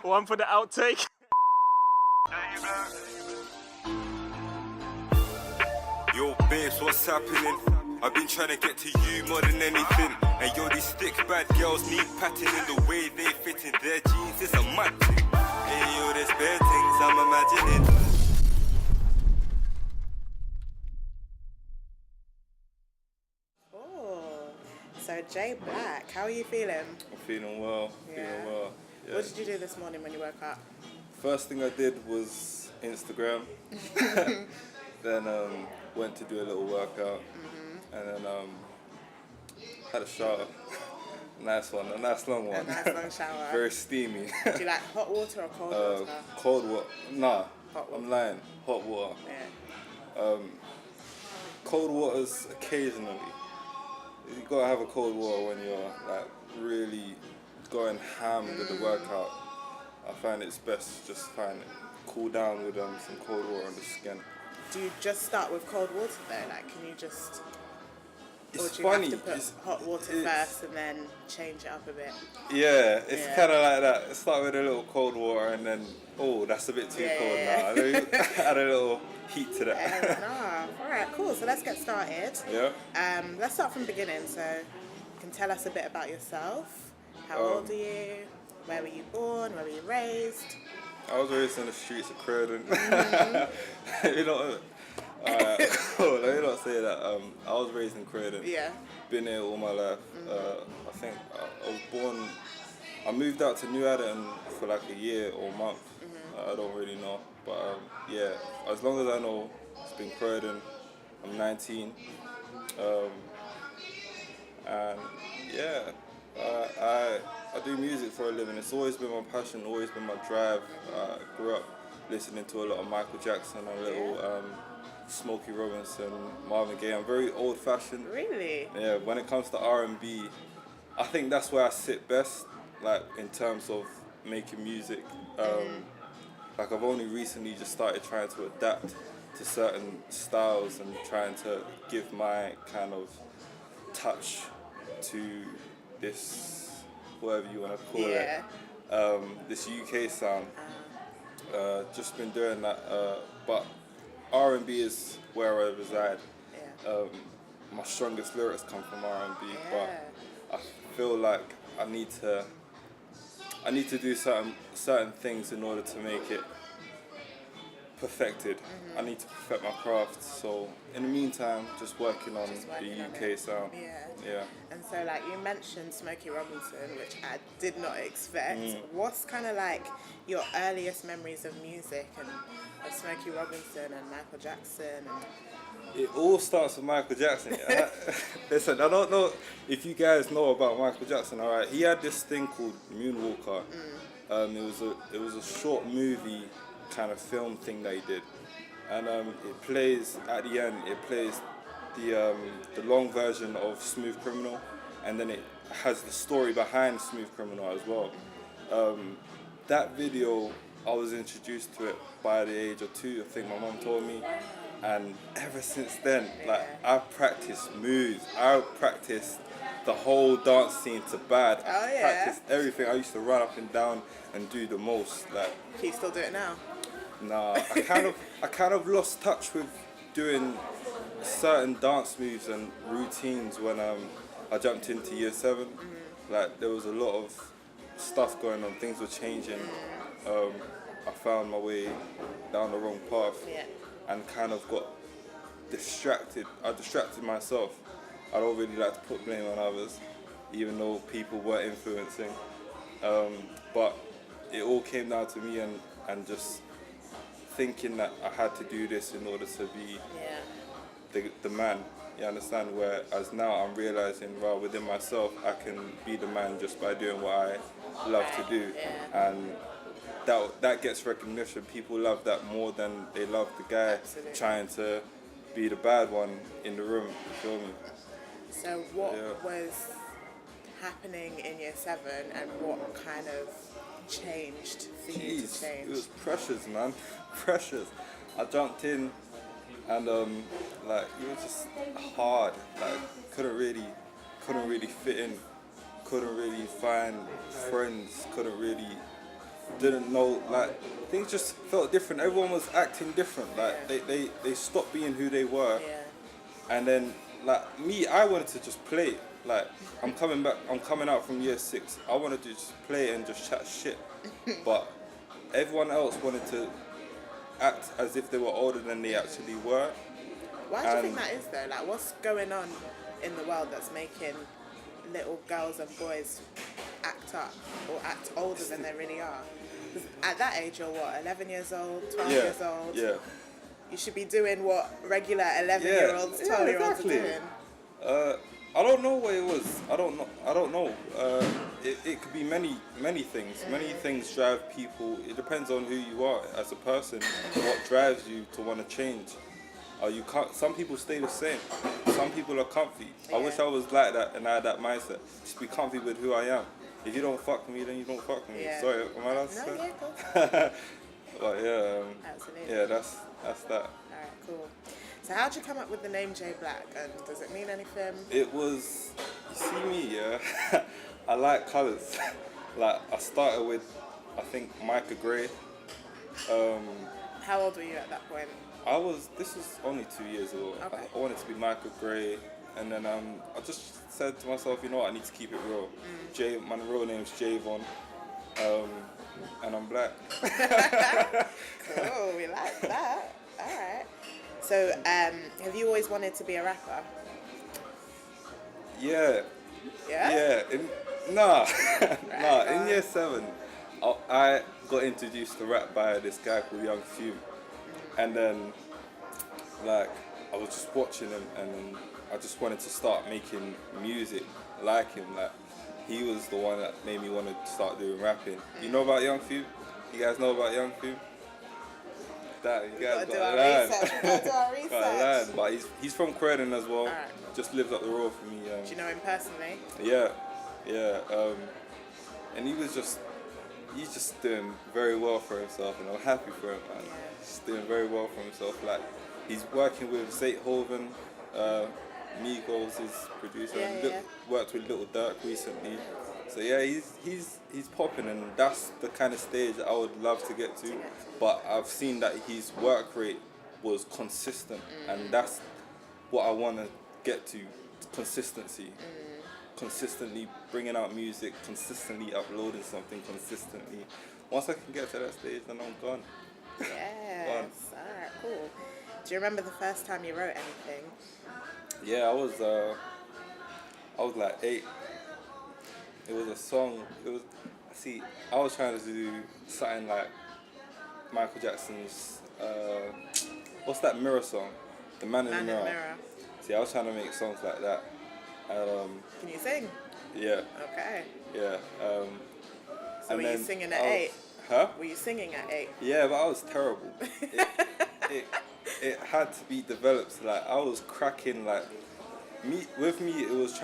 One for the outtake. Yo, babes, what's happening? I've been trying to get to you more than anything. And yo, these thick bad girls need patting in the way they fit in their jeans. It's a mad thing. Hey, yo, there's bad things I'm imagining. So J-Blaq, how are you feeling? I'm feeling well, Yeah. Yeah. What did you do this morning when you woke up? First thing I did was Instagram. Then went to do a little workout. And then had a shower. Nice one, a nice long one. A nice long shower. Very steamy. Do you like hot water or cold water? Cold water, nah, Hot water. I'm lying, hot water. Yeah. Cold waters occasionally. You gotta have a cold water when you're like really going ham with the workout. I find it's best just find it cool down with some cold water on the skin. Do you just start with cold water though? Like, can you just... It's or do you funny. have to put hot water first and then change it up a bit? Yeah, it's kind of like that. Start with a little cold water and then, oh, that's a bit too cold now. Let me add a little heat to that. Alright, cool. So let's get started. Yeah. Let's start from the beginning. So you can tell us a bit about yourself. How old are you? Where were you born? Where were you raised? I was raised in the streets of Croydon. You know, cool. Let me not say that. I was raised in Croydon. Yeah. Been here all my life. I think I was born. I moved out to New Adam for like a year or a month. I don't really know, but yeah. As long as I know, it's been Croydon. I'm 19, and yeah, I do music for a living. It's always been my passion, always been my drive. I grew up listening to a lot of Michael Jackson, a little Smokey Robinson, Marvin Gaye. I'm very old-fashioned. Really? Yeah. When it comes to R&B, I think that's where I sit best. Like in terms of making music. Like I've only recently just started trying to adapt to certain styles and trying to give my kind of touch to this, whatever you want to call it, this UK sound. Just been doing that, but R&B is where I reside. My strongest lyrics come from R&B, but I feel like I need to do certain things in order to make it perfected. I need to perfect my craft. So in the meantime, just working on the UK sound. Yeah. And so, like, you mentioned Smokey Robinson, which I did not expect. What's kind of like your earliest memories of music and of Smokey Robinson and Michael Jackson? It all starts with Michael Jackson. Listen, I don't know if you guys know about Michael Jackson. All right, he had this thing called Moonwalker. It was a short movie kind of film thing that he did, and it plays at the end. It plays the long version of Smooth Criminal, and then it has the story behind Smooth Criminal as well. That video, I was introduced to it by the age of 2. I think my mom told me. And ever since then, like, I've practiced moves. I practiced the whole dance scene to bad. I practiced everything. I used to run up and down and do the most. Like, can you still do it now? Nah, I kind of lost touch with doing certain dance moves and routines when I jumped into year 7. Like, there was a lot of stuff going on. Things were changing. I found my way down the wrong path. And kind of got distracted. I distracted myself. I don't really like to put blame on others, even though people were influencing. But it all came down to me and just thinking that I had to do this in order to be the man. You understand? Whereas now I'm realizing, well, within myself, I can be the man just by doing what I love to do. And that gets recognition. People love that more than they love the guy trying to be the bad one in the room. You feel me? So what was happening in year 7 and what kind of changed for you to change? It was pressures, man. Pressures. I jumped in and like it was just hard. Like couldn't really fit in. Couldn't really find friends. Couldn't really didn't know, like, things just felt different. Everyone was acting different. Like, they stopped being who they were. Yeah. And then, like, me, I wanted to just play. Like, I'm coming out from year 6. I wanted to just play and just chat shit. But everyone else wanted to act as if they were older than they actually were. Why do you think that is though? Like, what's going on in the world that's making little girls and boys act up or act older than they really are? 'Cause at that age, you're what, 11 years old, 12 years old? Yeah. You should be doing what regular 11-year-olds, 12-year-olds are doing. I don't know what it was. I don't know. It could be many things. Many things drive people. It depends on who you are as a person. What drives you to want to change. You can't. Some people stay the same. Some people are comfy. I wish I was like that and I had that mindset. Just be comfy with who I am. If you don't fuck with me, then you don't fuck with me. Yeah. Sorry, am I allowed to say? No, yeah, cool. But yeah, Absolutely. yeah, that's that. Alright, cool. So how'd you come up with the name J-Blaq, and does it mean anything? It was, you see me, yeah. I like colours. Like, I started with, I think, Micah Gray. How old were you at that point? This was only 2 years ago. Okay. I wanted to be Micah Gray, and then I just said to myself, you know what, I need to keep it real. My real name's Javon, and I'm black. Cool, we like that. Alright. So, have you always wanted to be a rapper? Yeah. Yeah? Yeah. Nah. Nah. Right, In year 7, I got introduced to rap by this guy called Young Fume. And then, like, I was just watching him, and then I just wanted to start making music like him. Like, he was the one that made me want to start doing rapping. You know about Young Fume? You guys know about Young Fume? You guys Gotta do our research. We gotta do our research. But he's from Croydon as well. Alright. Just lives up the road from me. Do you know him personally? Yeah. And he's just doing very well for himself, and I'm happy for him, man. Yeah. He's doing very well for himself. Like, he's working with Zaythoven, Migos, his producer, and worked with Little Dirk recently. So yeah, he's popping, and that's the kind of stage I would love to get to. But I've seen that his work rate was consistent, and that's what I want to get to: consistency. Consistently bringing out music, consistently uploading something consistently. Once I can get to that stage, then I'm gone. Yes. Alright, cool. Do you remember the first time you wrote anything? Yeah, I was like 8. It was a song. I was trying to do something like Michael Jackson's, what's that Mirror song? The Man in the Mirror. See, I was trying to make songs like that. Can you sing? Yeah. Okay. Yeah. So were you singing at 8? Huh? Were you singing at 8? Yeah, but I was terrible. It had to be developed. Like, I was cracking. Like, with me, it was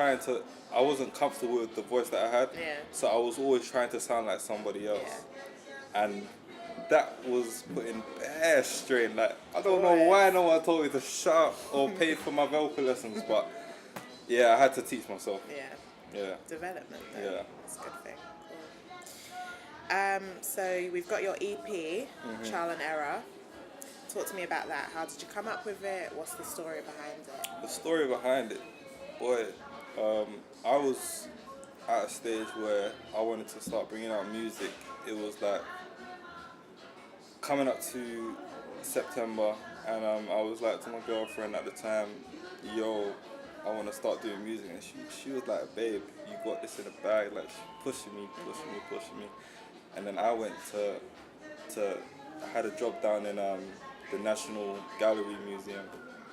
I wasn't comfortable with the voice that I had. Yeah. So I was always trying to sound like somebody else. Yeah. And that was putting bare strain. Like, I don't know why no one told me to shut up or pay for my vocal lessons, but yeah, I had to teach myself. Yeah. Development, though. Yeah. That's a good thing. Cool. So we've got your EP, Trial and Error. Talk to me about that. How did you come up with it? What's the story behind it? The story behind it, boy, I was at a stage where I wanted to start bringing out music. It was like coming up to September, and I was like to my girlfriend at the time, yo, I want to start doing music. And she was like, babe, you got this in the bag. Like, pushing me. And then I went I had a job down in the National Gallery Museum,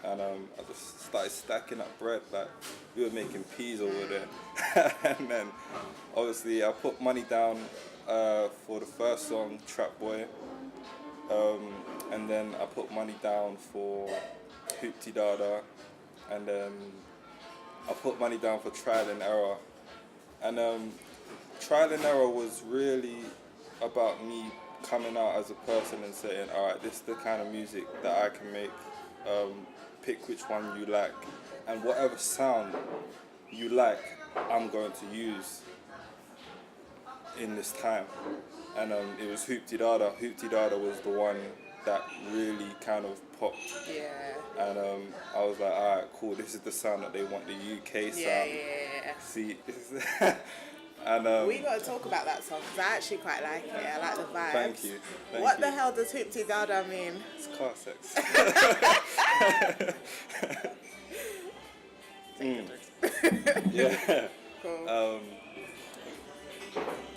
and I just started stacking up bread. Like, we were making peas over there. And then obviously I put money down for the first song, Trap Boy, and then I put money down for Hoopty Dada, and then I put money down for Trial and Error. And Trial and Error was really about me coming out as a person and saying, all right, this is the kind of music that I can make. Pick which one you like, and whatever sound you like, I'm going to use in this time. and it was Hoopty Dada. Hoopty Dada was the one that really kind of popped. Yeah. And I was like, alright, cool, this is the sound that they want, the UK sound. Yeah. See, and we got to talk about that song because I actually quite like it. I like the vibes. Thank you. What the hell does Hoopty Dada mean? It's car sex. Yeah. Cool.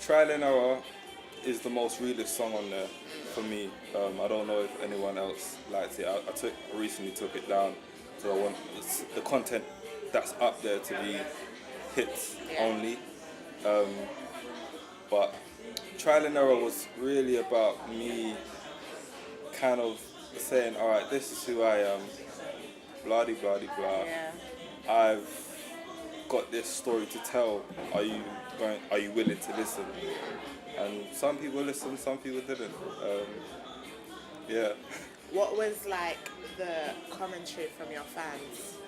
Trial and Error is the most realist song on there for me. I don't know if anyone else likes it. I recently took it down, so I want the content that's up there to be hits only. But Trial and Error was really about me kind of saying, all right, this is who I am, blah de blah de blah. Yeah. I've got this story to tell. Are you willing to listen? And some people listened, some people didn't. Yeah. What was like the commentary from your fans?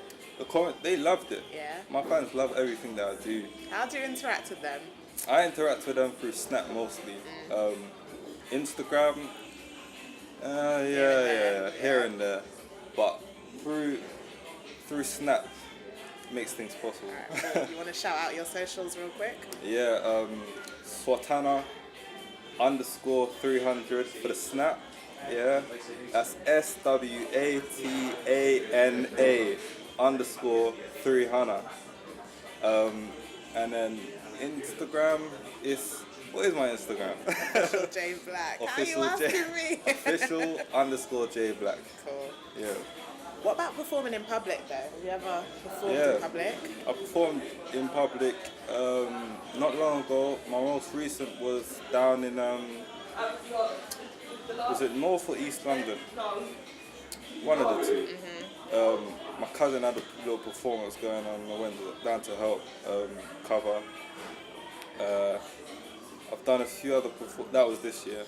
They loved it. Yeah. My fans love everything that I do. How do you interact with them? I interact with them through Snap mostly. Instagram, here and there. But through Snap makes things possible. Right, so you want to shout out your socials real quick? Yeah, Swatana _300 for the Snap. Yeah, that's SWATANA _300. And then Instagram is, what is my Instagram? Official J-Blaq. How are you asking me? Official _J-Blaq. Cool. Yeah. What about performing in public though? Have you ever performed in public? I performed in public not long ago. My most recent was down in was it North or East London? One of the two. My cousin had a little performance going on. I went down to help cover. I've done a few other that was this year,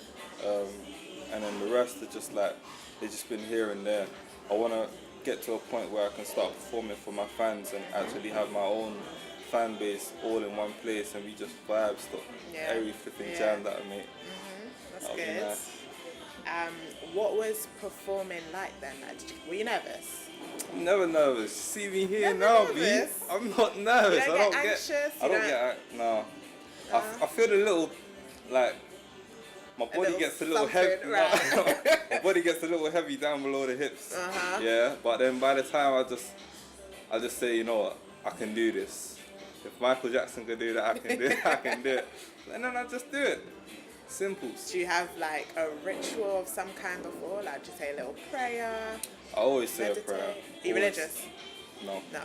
and then the rest are just like they've just been here and there. I want to get to a point where I can start performing for my fans and actually have my own fan base all in one place, and we just vibe stuff every flipping jam that I make. That's good. Nice. What was performing like then? Were you nervous? I'm never nervous. See me here Never now, nervous? B. I'm not nervous. You don't get anxious? I don't get no. I feel a little like my body gets a little heavy. Right. My body gets a little heavy down below the hips. Yeah, but then by the time I just say, you know what, I can do this. If Michael Jackson could do that, I can do it. I can do it. And then I just do it. Simple. Do you have like a ritual of some kind before? Like, do you say a little prayer? I always say meditate? a prayer. Are you religious? No. No.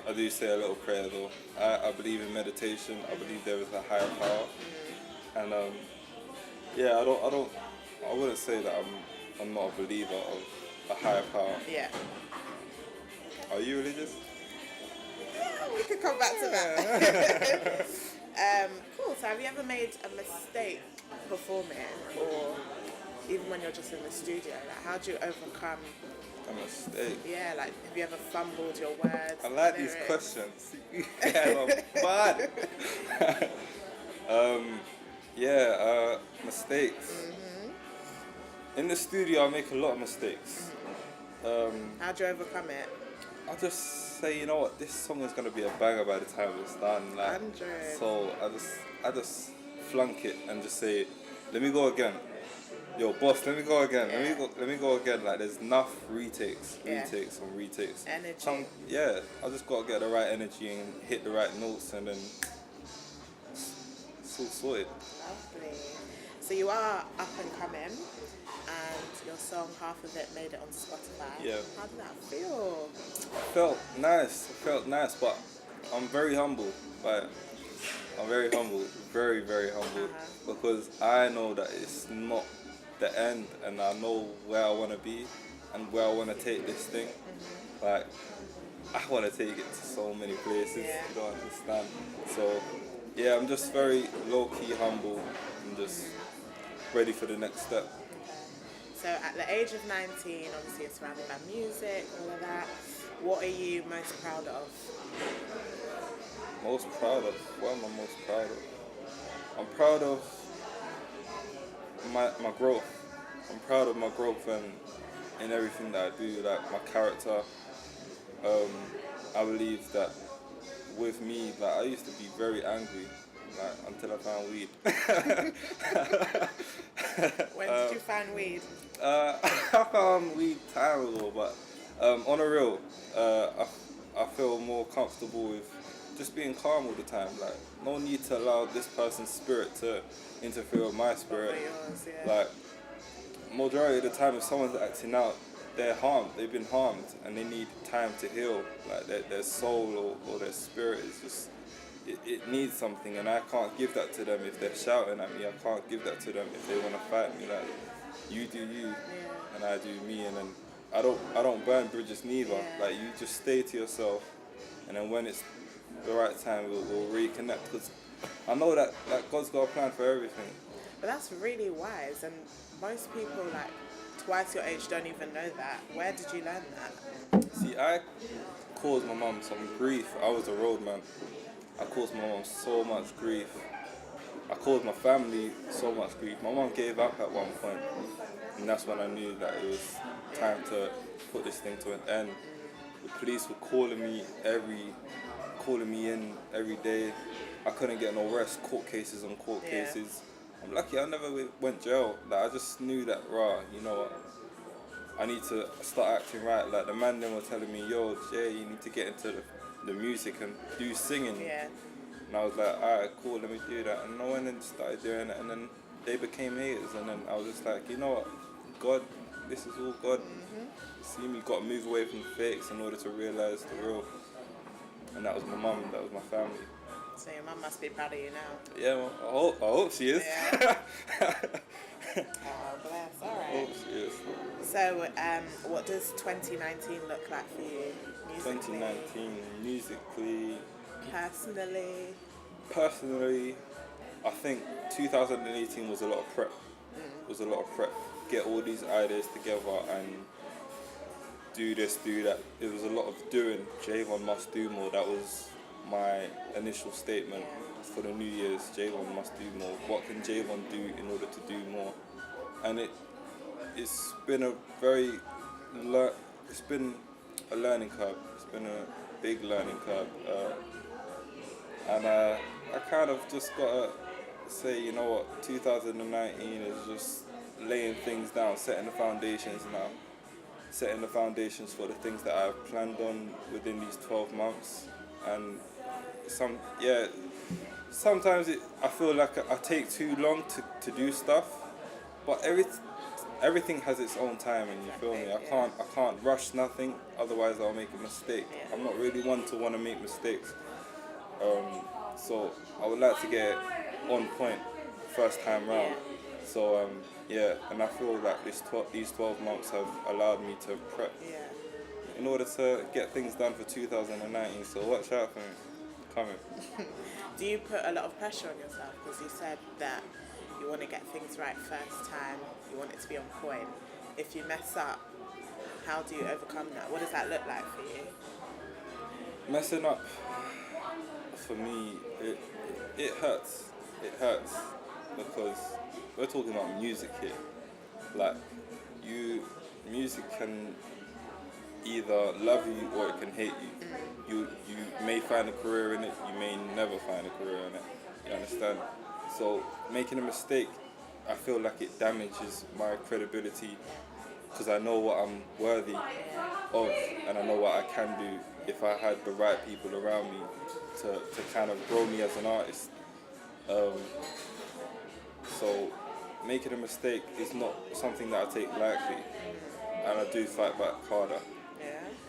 I do say a little prayer though. I believe in meditation. I believe there is a higher power. And I wouldn't say that I'm not a believer of a higher power. Yeah. Are you religious? Yeah, we could come back to that. Cool. So have you ever made a mistake performing, or even when you're just in the studio? Like, how do you overcome A mistake? Yeah, like have you ever fumbled your words? I like these questions. Yeah, bad. Mistakes. In the studio, I make a lot of mistakes. How do you overcome it? I just say, you know what, this song is gonna be a banger by the time it's done. Like, 100. so I just flunk it and just say, let me go again. Yo, boss, let me go again. Yeah. Let me go again. Like, there's enough retakes Energy. I just gotta get the right energy and hit the right notes, and then it's all sorted. Lovely. So you are up and coming, and your song, half of it made it on Spotify. Yeah. How did that feel? It felt nice, but I'm very humble. Like, I'm very humble, very, very humble, because I know that it's not the end, and I know where I want to be and where I want to take this thing. Like, I want to take it to so many places. Yeah. You don't understand. So, yeah, I'm just very low-key humble and just ready for the next step. So at the age of 19, obviously you're surrounded by music, all of that. What are you most proud of? Most proud of? What am I most proud of? I'm proud of my growth. I'm proud of my growth and in everything that I do, like my character. I believe that with me, like I used to be very angry, like until I found weed. When did you find weed? I found weed time ago, but on a real, I feel more comfortable with just being calm all the time. Like no need to allow this person's spirit to interfere with my spirit. Yours, yeah. Like majority of the time, if someone's acting out, they're harmed. They've been harmed, and they need time to heal. Like their soul or their spirit is just it needs something, and I can't give that to them if they're shouting at me. I can't give that to them if they want to fight me. Like you do you, and I do me, and then I don't burn bridges neither. Yeah. Like you just stay to yourself, and then when it's the right time, we'll reconnect. Because I know that like God's got a plan for everything. But that's really wise, and most people like twice your age don't even know that. Where did you learn that? See, I caused my mum some grief. I was a roadman. I caused my mum so much grief. I caused my family so much grief. My mum gave up at one point, and that's when I knew that it was time to put this thing to an end. The police were calling me in every day. I couldn't get no rest. Court cases on court cases. I'm lucky I never went jail. Like I just knew that, you know what? I need to start acting right. Like the man then were telling me, yo, Jay, you need to get into the music and do singing. Yeah. And I was like, alright, cool, let me do that. And I went and started doing it, and then they became haters. And then I was just like, you know what? God, this is all God. See me, got to move away from the fakes in order to realize the real. And that was my mum, that was my family. So your mum must be proud of you now. Yeah, well, I hope she is. Yeah. Oh, bless. All I right. hope she is. So, what does 2019 look like for you musically? 2019, musically, personally, I think 2018 was a lot of prep. Was a lot of prep. Get all these ideas together and do this, do that. It was a lot of doing. Javon must do more. That was my initial statement for the New Year's. Javon must do more. What can Javon do in order to do more? And it's been a learning curve. It's been a big learning curve. And I kind of just gotta say, you know what, 2019 is just laying things down, setting the foundations now. Setting the foundations for the things that I've planned on within these 12 months. And sometimes I feel like I take too long to do stuff, but everything has its own time, and you feel me? I can't rush nothing, otherwise I'll make a mistake. I'm not really one to want to make mistakes. So I would like to get it on point first time round. So and I feel like these 12 months have allowed me to prep in order to get things done for 2019. So watch out for me coming. Do you put a lot of pressure on yourself? Because you said that you want to get things right first time, you want it to be on point. If you mess up, how do you overcome that? What does that look like for you? Messing up, for me, it hurts. It hurts because we're talking about music here. Like, music can either love you or it can hate you. You may find a career in it, you may never find a career in it. You understand? So making a mistake, I feel like it damages my credibility because I know what I'm worthy of and I know what I can do if I had the right people around me to kind of grow me as an artist. So making a mistake is not something that I take lightly, and I do fight back harder.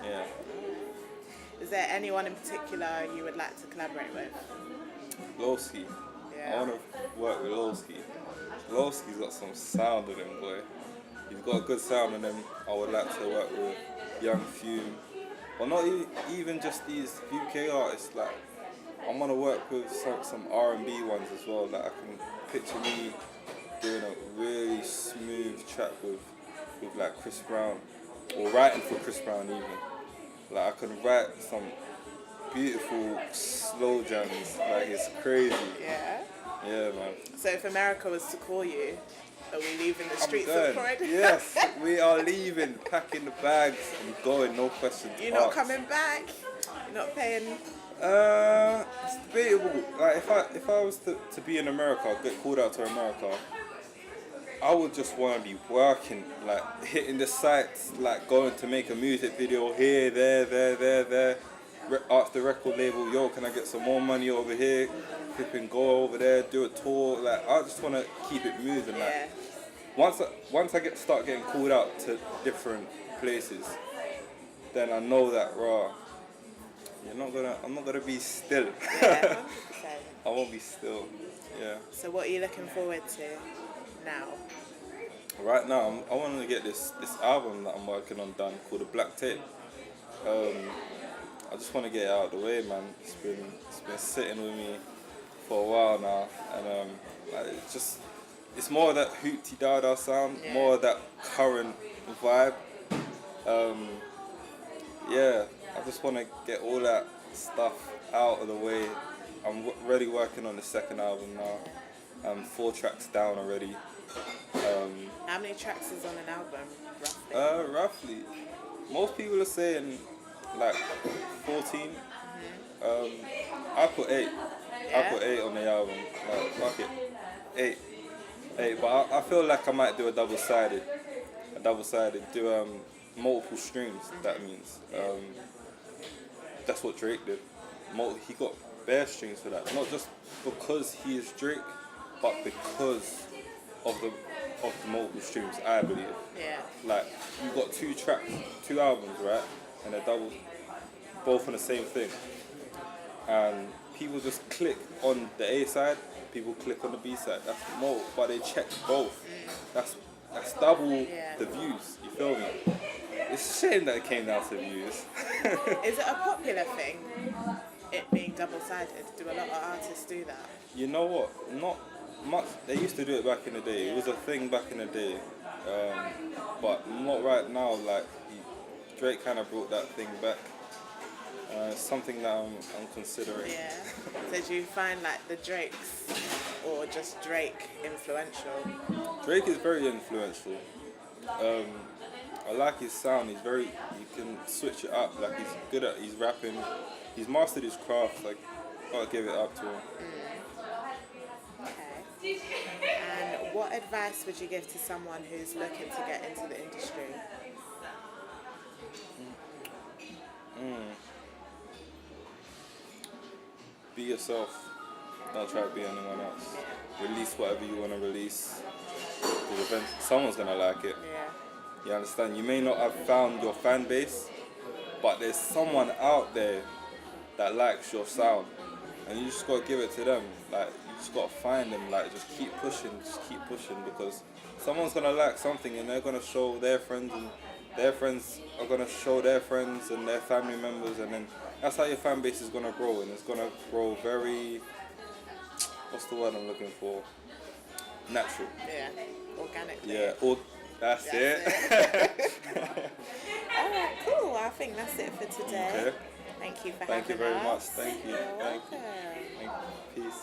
Yeah. Is there anyone in particular you would like to collaborate with? Lowski. Yeah. I want to work with Lowski. Lowski's got some sound in him, boy. He's got a good sound in him. I would like to work with Young Fume. Well, not even just these UK artists. Like, I want to work with some R&B ones as well. Like, I can picture me doing a really smooth track with like Chris Brown, or writing for Chris Brown even. Like, I could write some beautiful slow jams. Like, it's crazy. Yeah. Yeah, man. So if America was to call you, Are we leaving the streets going. of Croydon? Yes, we are leaving, packing the bags and going, no questions You're not asked. coming back? You're not paying? It's debatable. Like if I was to be in America, get called out to America, I would just want to be working, like hitting the sites, like going to make a music video here, there. Ask the record label, yo, can I get some more money over here? Flipping go over there, do a tour. Like I just want to keep it moving. Like Yeah. once I start getting called out to different places, then I know that I'm not gonna be still. Yeah, 100%. I won't be still. Yeah. So what are you looking forward to now? Right now, I want to get this album that I'm working on done called the Black Tape. I just want to get it out of the way, man. It's been sitting with me for a while now, and like, it's more of that hooty dada sound, more of that current vibe. Yeah, I just want to get all that stuff out of the way. I'm already working on the second album now. I'm 4 tracks down already. How many tracks is on an album, roughly? Roughly, most people are saying like 14. I put 8. I put 8 on the album. Like, fuck it, 8. But I feel like I might do a double-sided. Do multiple streams. That means that's what Drake did. He got bare streams for that. Not just because he is Drake, but because of the multiple streams, I believe. Yeah. Like, you got 2 tracks, 2 albums, right? And they're double, both on the same thing. And people just click on the A side, people click on the B side. That's more, but they check both. That's double the views, you feel me? It's a shame that it came down to views. Is it a popular thing, it being double-sided? Do a lot of artists do that? You know what? Not much. They used to do it back in the day. It was a thing back in the day, but not right now. Like Drake kind of brought that thing back. It's something that I'm considering. Yeah. So do you find like the Drakes or just Drake influential? Drake is very influential. I like his sound. You can switch it up. Like he's rapping. He's mastered his craft. Like, gotta give it up to him. Okay. And what advice would you give to someone who's looking to get into the industry? Be yourself. Don't try to be anyone else. Release whatever you want to release. Because someone's gonna like it. Yeah. You understand? You may not have found your fan base, but there's someone out there that likes your sound, and you just gotta give it to them. Like, you just gotta find them. Like, just keep pushing, because someone's gonna like something, and they're gonna show their friends, and their friends are gonna show their friends and their family members, and then that's how your fan base is gonna grow, and it's gonna grow very, what's the word I'm looking for? Natural. Yeah. Organically. Yeah. That's it. All right, cool. I think that's it for today. Okay. Thank you for Thank you having very much. us. Thank you. You're Thank you. welcome. Thank you. Peace.